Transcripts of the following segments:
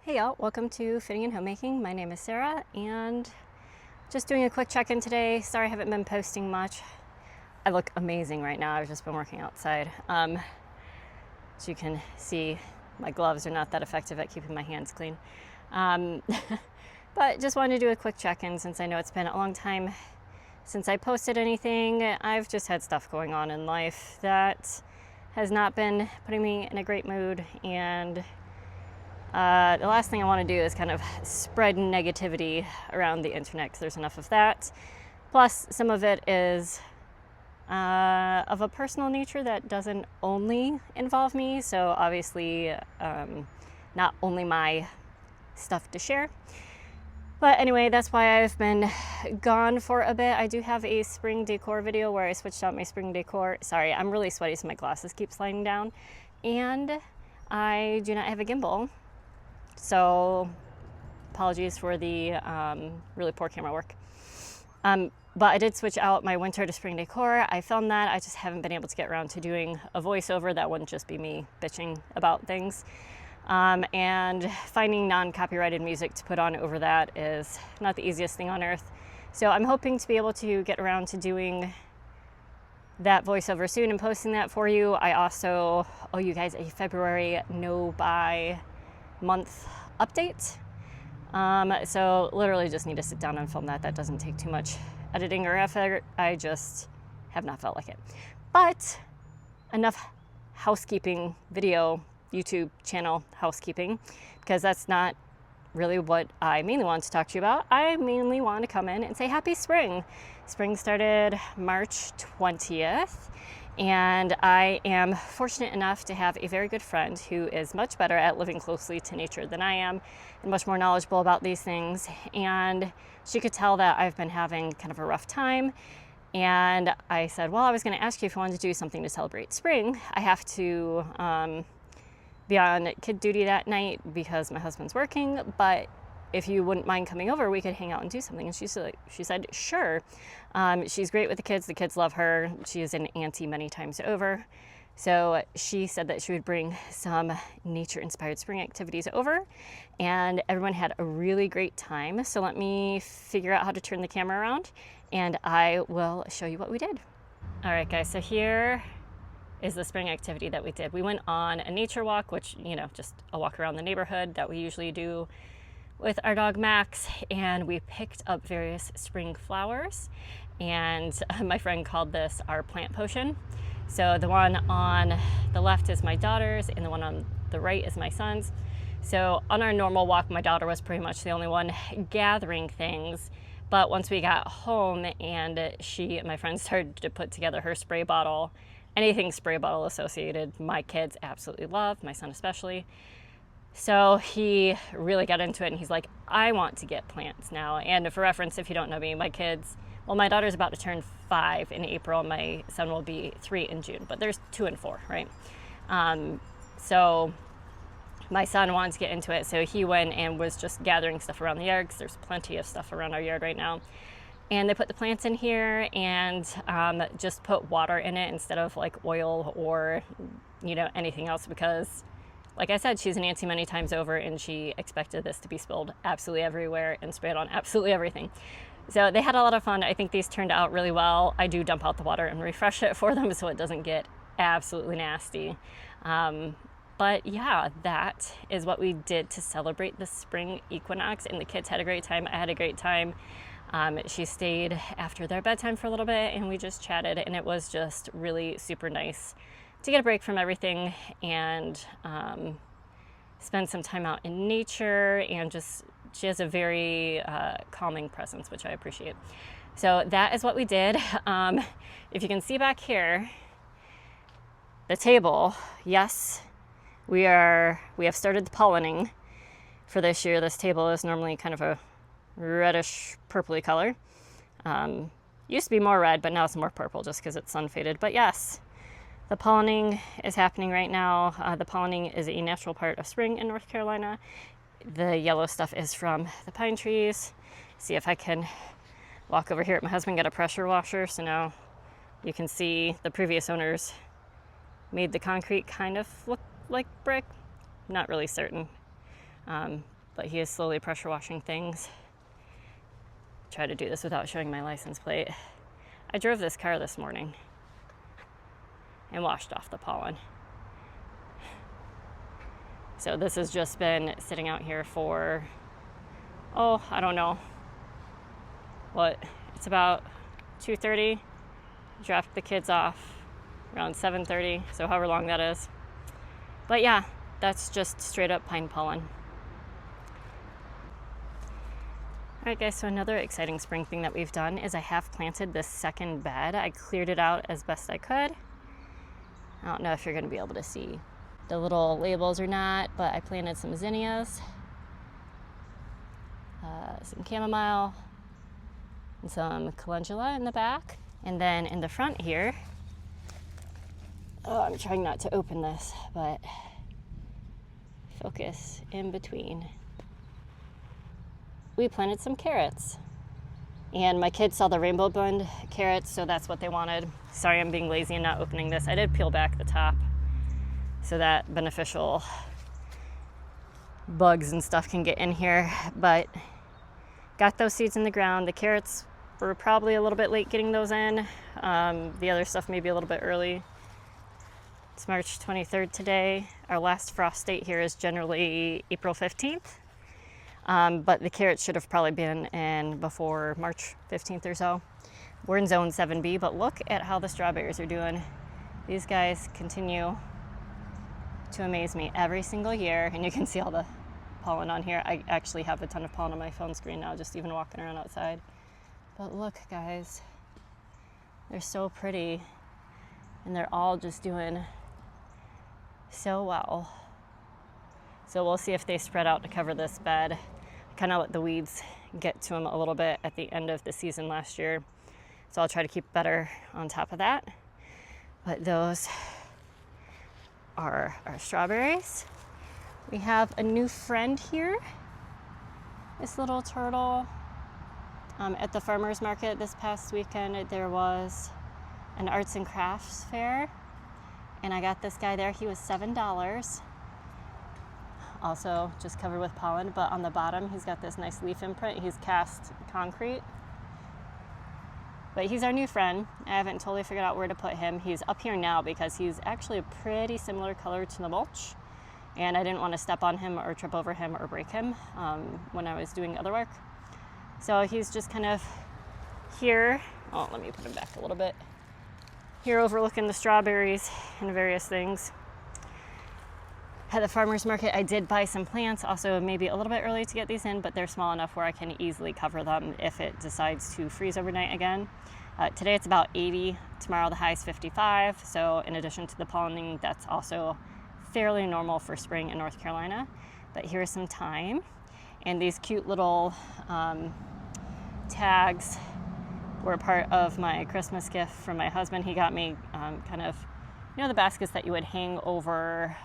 Hey y'all, welcome to Fitting and Homemaking. My name is Sarah and just doing a quick check-in today. Sorry I haven't been posting much. I look amazing right now. I've just been working outside. As you can see, my gloves are not that effective at keeping my hands clean. But just wanted to do a quick check-in since I know it's been a long time since I posted anything. I've just had stuff going on in life that has not been putting me in a great mood, and the last thing I want to do is kind of spread negativity around the internet because there's enough of that. Plus, some of it is of a personal nature that doesn't only involve me. So obviously, not only my stuff to share. But anyway, that's why I've been gone for a bit. I do have a spring decor video where I switched out my spring decor. Sorry, I'm really sweaty, so my glasses keep sliding down. And I do not have a gimbal. So apologies for the really poor camera work. But I did switch out my winter to spring decor. I filmed that. I just haven't been able to get around to doing a voiceover. That wouldn't just be me bitching about things. And finding non-copyrighted music to put on over that is not the easiest thing on earth. So I'm hoping to be able to get around to doing that voiceover soon and posting that for you. I also owe you guys a February no buy month update. So literally just need to sit down and film that. That doesn't take too much editing or effort. I just have not felt like it. But enough housekeeping video, YouTube channel housekeeping, because that's not really what I mainly want to talk to you about. I mainly want to come in and say happy spring. Spring started March 20th. And I am fortunate enough to have a very good friend who is much better at living closely to nature than I am and much more knowledgeable about these things. And she could tell that I've been having kind of a rough time. And I said, well, I was going to ask you if you wanted to do something to celebrate spring. I have to be on kid duty that night because my husband's working, but if you wouldn't mind coming over, we could hang out and do something. And she said, sure. She's great with the kids. The kids love her. She is an auntie many times over. So she said that she would bring some nature-inspired spring activities over, and everyone had a really great time. So let me figure out how to turn the camera around, and I will show you what we did. All right, guys, so here is the spring activity that we did. We went on a nature walk, which, just a walk around the neighborhood that we usually do with our dog Max, and we picked up various spring flowers, and my friend called this our plant potion. So the one on the left is my daughter's and the one on the right is my son's. So on our normal walk, my daughter was pretty much the only one gathering things, but once we got home and she and my friend started to put together her spray bottle, anything spray bottle associated, my kids absolutely love, my son especially. So he really got into it, and he's like, I want to get plants now. And for reference, if you don't know me, my daughter's about to turn 5 in April. My son will be 3 in June, but there's 2 and 4, right? So my son wanted to get into it, so he went and was just gathering stuff around the yard, because there's plenty of stuff around our yard right now. And they put the plants in here and just put water in it instead of like oil or, anything else, because like I said, she's an auntie many times over, and she expected this to be spilled absolutely everywhere and sprayed on absolutely everything. So they had a lot of fun. I think these turned out really well. I do dump out the water and refresh it for them so it doesn't get absolutely nasty. But yeah, that is what we did to celebrate the spring equinox, and the kids had a great time. I had a great time. She stayed after their bedtime for a little bit, and we just chatted, and it was just really super nice to get a break from everything and spend some time out in nature, and she has a very calming presence, which I appreciate. So that is what we did. If you can see back here, the table, yes, we have started the pollening for this year. This table is normally kind of a reddish purpley color. Used to be more red, but now it's more purple just because it's sun faded. But yes, the pollening is happening right now. The pollening is a natural part of spring in North Carolina. The yellow stuff is from the pine trees. See if I can walk over here. My husband got a pressure washer, so now you can see the previous owners made the concrete kind of look like brick. Not really certain. But he is slowly pressure washing things. Try to do this without showing my license plate. I drove this car this morning and washed off the pollen. So this has just been sitting out here for, I don't know. It's about 2:30. Dropped the kids off around 7:30, so however long that is. But yeah, that's just straight up pine pollen. All right, guys, so another exciting spring thing that we've done is I have planted this second bed. I cleared it out as best I could. I don't know if you're going to be able to see the little labels or not, but I planted some zinnias, some chamomile, and some calendula in the back. And then in the front here, I'm trying not to open this, but focus in between. We planted some carrots. And my kids saw the rainbow blend carrots, so that's what they wanted. Sorry, I'm being lazy and not opening this. I did peel back the top so that beneficial bugs and stuff can get in here, but got those seeds in the ground. The carrots were probably a little bit late getting those in. The other stuff maybe a little bit early. It's March 23rd today. Our last frost date here is generally April 15th. But the carrots should have probably been in before March 15th or so. We're in zone 7B, but look at how the strawberries are doing. These guys continue to amaze me every single year, and you can see all the pollen on here. I actually have a ton of pollen on my phone screen now, just even walking around outside. But look, guys, they're so pretty, and they're all just doing so well. So we'll see if they spread out to cover this bed. Kind of let the weeds get to them a little bit at the end of the season last year. So I'll try to keep better on top of that. But those are our strawberries. We have a new friend here, this little turtle. At the farmer's market this past weekend, there was an arts and crafts fair, and I got this guy there. He was $7. Also just covered with pollen, but on the bottom he's got this nice leaf imprint. He's cast concrete. But he's our new friend. I haven't totally figured out where to put him. He's up here now because he's actually a pretty similar color to the mulch, and I didn't want to step on him or trip over him or break him when I was doing other work. So he's just kind of here. Oh, let me put him back a little bit. Here overlooking the strawberries and various things. At the farmer's market, I did buy some plants, also maybe a little bit early to get these in, but they're small enough where I can easily cover them if it decides to freeze overnight again. Today it's about 80, tomorrow the high is 55, so in addition to the pollening, that's also fairly normal for spring in North Carolina. But here's some thyme, and these cute little tags were part of my Christmas gift from my husband. He got me kind of, the baskets that you would hang over.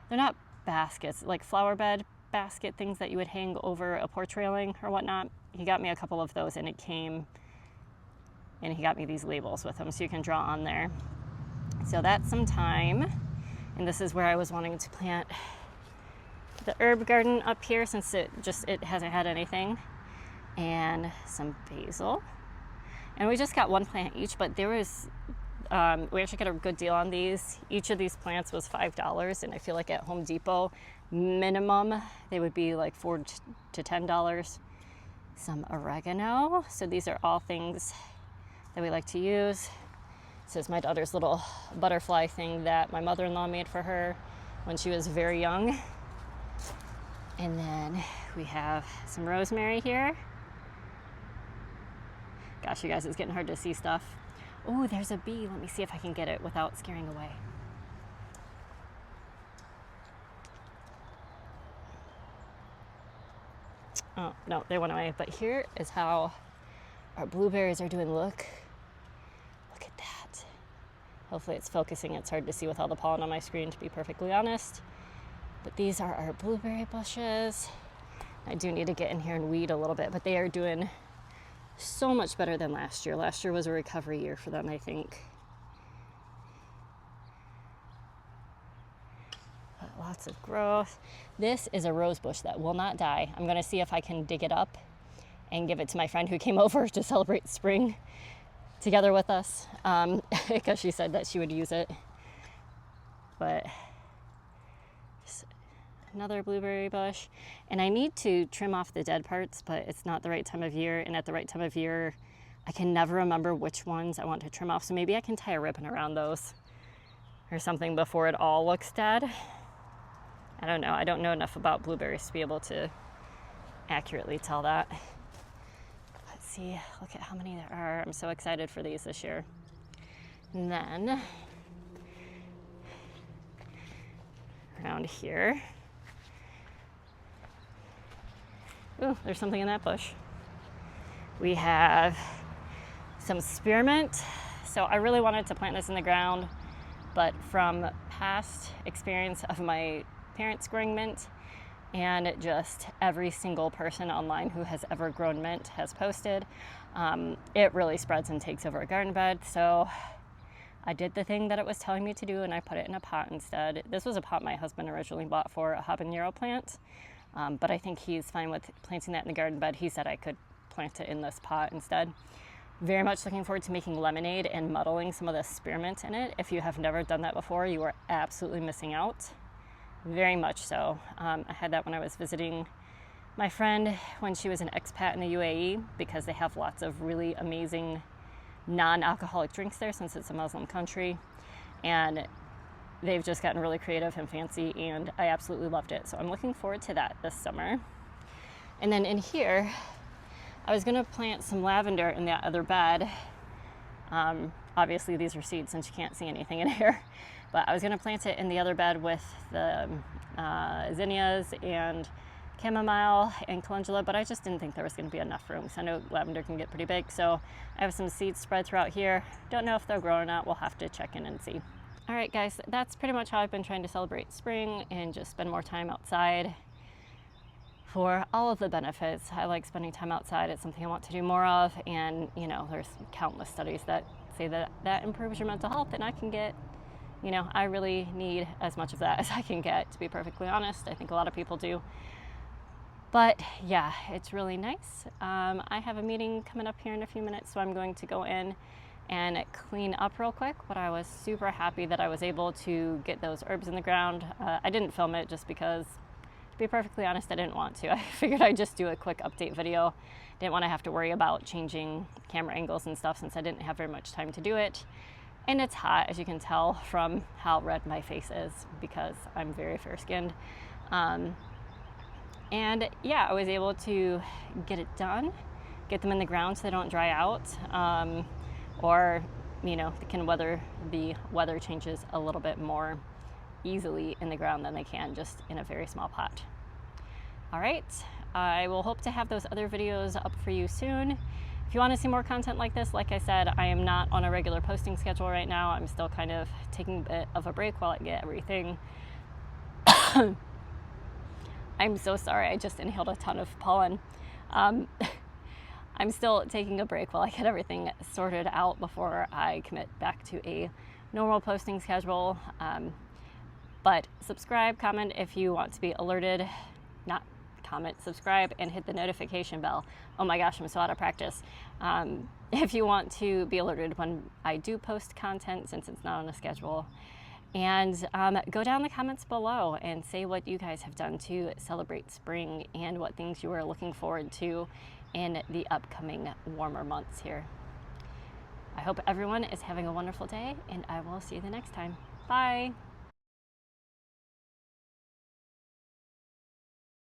They're not baskets, like flower bed basket things that you would hang over a porch railing or whatnot. He got me a couple of those, and it came, and he got me these labels with them so you can draw on there. So that's some thyme, and this is where I was wanting to plant the herb garden up here since it hasn't had anything, and some basil. And we just got one plant each, but there was we actually got a good deal on these. Each of these plants was $5, and I feel like at Home Depot, minimum, they would be like $4 to $10. Some oregano. So these are all things that we like to use. This is my daughter's little butterfly thing that my mother-in-law made for her when she was very young. And then we have some rosemary here. Gosh, you guys, it's getting hard to see stuff. Oh, there's a bee. Let me see if I can get it without scaring away. Oh, no, they went away. But here is how our blueberries are doing. Look at that. Hopefully it's focusing. It's hard to see with all the pollen on my screen, to be perfectly honest. But these are our blueberry bushes. I do need to get in here and weed a little bit, but they are doing so much better than last year. Last year was a recovery year for them, I think. But lots of growth. This is a rose bush that will not die. I'm gonna see if I can dig it up and give it to my friend who came over to celebrate spring together with us, because she said that she would use it. But just another blueberry bush. And I need to trim off the dead parts, but it's not the right time of year. And at the right time of year, I can never remember which ones I want to trim off. So maybe I can tie a ribbon around those or something before it all looks dead. I don't know. I don't know enough about blueberries to be able to accurately tell that. Let's see. Look at how many there are. I'm so excited for these this year. And then around here. Ooh, there's something in that bush. We have some spearmint. So I really wanted to plant this in the ground, but from past experience of my parents growing mint, and just every single person online who has ever grown mint has posted, it really spreads and takes over a garden bed. So I did the thing that it was telling me to do, and I put it in a pot instead. This was a pot my husband originally bought for a habanero plant, but I think he's fine with planting that in the garden bed. He said I could plant it in this pot instead. Very much looking forward to making lemonade and muddling some of the spearmint in it. If you have never done that before, you are absolutely missing out. Very much so. I had that when I was visiting my friend when she was an expat in the UAE, because they have lots of really amazing non-alcoholic drinks there since it's a Muslim country. And they've just gotten really creative and fancy, and I absolutely loved it. So I'm looking forward to that this summer. And then in here, I was gonna plant some lavender in that other bed. Obviously these are seeds since you can't see anything in here, but I was gonna plant it in the other bed with the zinnias and chamomile and calendula, but I just didn't think there was gonna be enough room. So I know lavender can get pretty big. So I have some seeds spread throughout here. Don't know if they'll grow or not. We'll have to check in and see. All right, guys, that's pretty much how I've been trying to celebrate spring and just spend more time outside for all of the benefits. I like spending time outside. It's something I want to do more of. And, you know, there's countless studies that say that that improves your mental health, and I can get, you know, I really need as much of that as I can get, to be perfectly honest. I think a lot of people do. But yeah, it's really nice. I have a meeting coming up here in a few minutes, so I'm going to go in and clean up real quick. But I was super happy that I was able to get those herbs in the ground. I didn't film it just because, to be perfectly honest, I didn't want to. I figured I'd just do a quick update video. Didn't want to have to worry about changing camera angles and stuff since I didn't have very much time to do it. And it's hot, as you can tell from how red my face is, because I'm very fair-skinned. And yeah, I was able to get it done, get them in the ground so they don't dry out, or, you know, the weather changes a little bit more easily in the ground than they can just in a very small pot. All right, I will hope to have those other videos up for you soon. If you want to see more content like this, like I said, I am not on a regular posting schedule right now. I'm still kind of taking a bit of a break while I get everything. I'm so sorry, I just inhaled a ton of pollen. I'm still taking a break while I get everything sorted out before I commit back to a normal posting schedule. But subscribe, comment if you want to be alerted. Not comment, subscribe, and hit the notification bell. Oh my gosh, I'm so out of practice. If you want to be alerted when I do post content, since it's not on a schedule. And go down in the comments below and say what you guys have done to celebrate spring and what things you are looking forward to in the upcoming warmer months here. I hope everyone is having a wonderful day, and I will see you the next time. Bye.